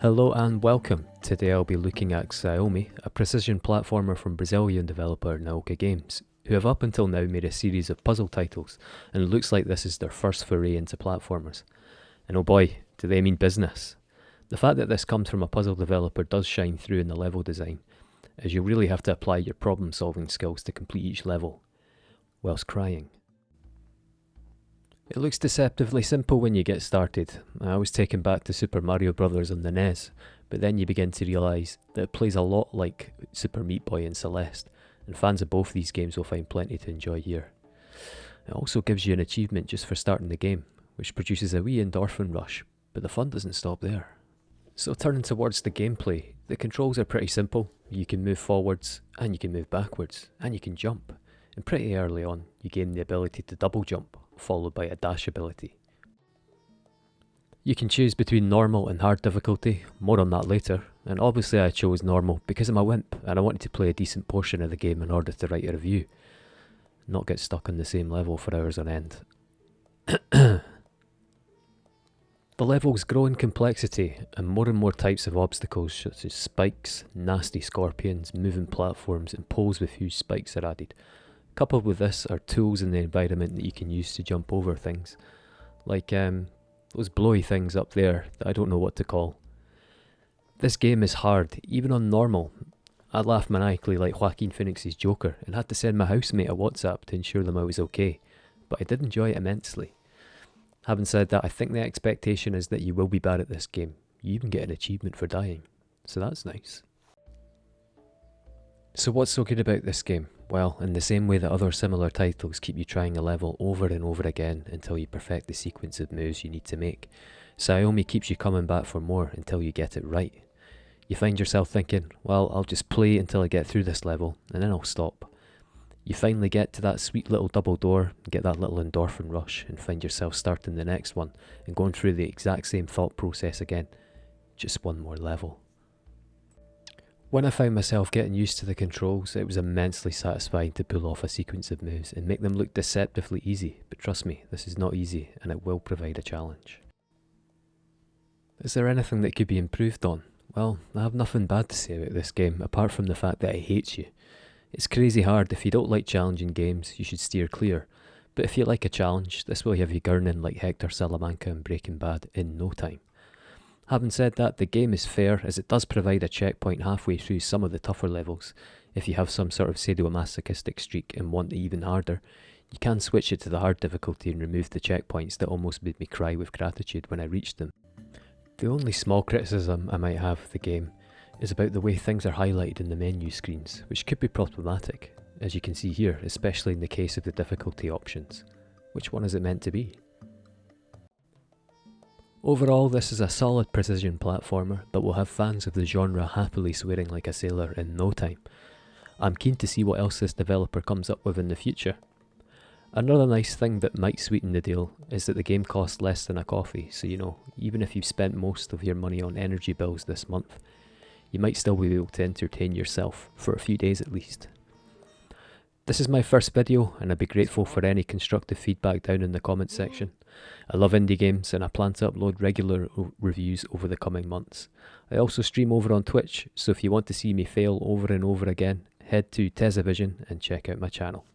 Hello and welcome. Today I'll be looking at Saomi, a precision platformer from Brazilian developer Naoka Games, who have up until now made a series of puzzle titles, and it looks like this is their first foray into platformers. And oh boy, do they mean business. The fact that this comes from a puzzle developer does shine through in the level design, as you really have to apply your problem solving skills to complete each level, whilst crying. It looks deceptively simple when you get started. I was taken back to Super Mario Bros. On the NES, but then you begin to realise that it plays a lot like Super Meat Boy and Celeste, and fans of both these games will find plenty to enjoy here. It also gives you an achievement just for starting the game, which produces a wee endorphin rush, but the fun doesn't stop there. So turning towards the gameplay, the controls are pretty simple. You can move forwards, and you can move backwards, and you can jump. And pretty early on, you gain the ability to double jump, followed by a dash ability. You can choose between normal and hard difficulty, more on that later, and obviously I chose normal because I'm a wimp and I wanted to play a decent portion of the game in order to write a review, not get stuck on the same level for hours on end. The levels grow in complexity and more types of obstacles such as spikes, nasty scorpions, moving platforms and poles with huge spikes are added. Coupled with this are tools in the environment that you can use to jump over things, like those blowy things up there that I don't know what to call. This game is hard, even on normal. I laughed maniacally like Joaquin Phoenix's Joker and had to send my housemate a WhatsApp to ensure them I was okay, but I did enjoy it immensely. Having said that, I think the expectation is that you will be bad at this game. You even get an achievement for dying, so that's nice. So what's so good about this game? Well, in the same way that other similar titles keep you trying a level over and over again until you perfect the sequence of moves you need to make, Saomi keeps you coming back for more until you get it right. You find yourself thinking, well, I'll just play until I get through this level, and then I'll stop. You finally get to that sweet little double door, get that little endorphin rush, and find yourself starting the next one, and going through the exact same thought process again. Just one more level. When I found myself getting used to the controls, it was immensely satisfying to pull off a sequence of moves and make them look deceptively easy, but trust me, this is not easy and it will provide a challenge. Is there anything that could be improved on? Well, I have nothing bad to say about this game, apart from the fact that it hates you. It's crazy hard. If you don't like challenging games, you should steer clear, but if you like a challenge, this will have you gurning like Hector Salamanca in Breaking Bad in no time. Having said that, the game is fair as it does provide a checkpoint halfway through some of the tougher levels. If you have some sort of sadomasochistic streak and want it even harder, you can switch it to the hard difficulty and remove the checkpoints that almost made me cry with gratitude when I reached them. The only small criticism I might have of the game is about the way things are highlighted in the menu screens, which could be problematic, as you can see here, especially in the case of the difficulty options. Which one is it meant to be? Overall, this is a solid precision platformer that will have fans of the genre happily swearing like a sailor in no time. I'm keen to see what else this developer comes up with in the future. Another nice thing that might sweeten the deal is that the game costs less than a coffee, so even if you've spent most of your money on energy bills this month, you might still be able to entertain yourself for a few days at least. This is my first video and I'd be grateful for any constructive feedback down in the comments section. I love indie games and I plan to upload regular reviews over the coming months. I also stream over on Twitch, so if you want to see me fail over and over again, head to Tezavision and check out my channel.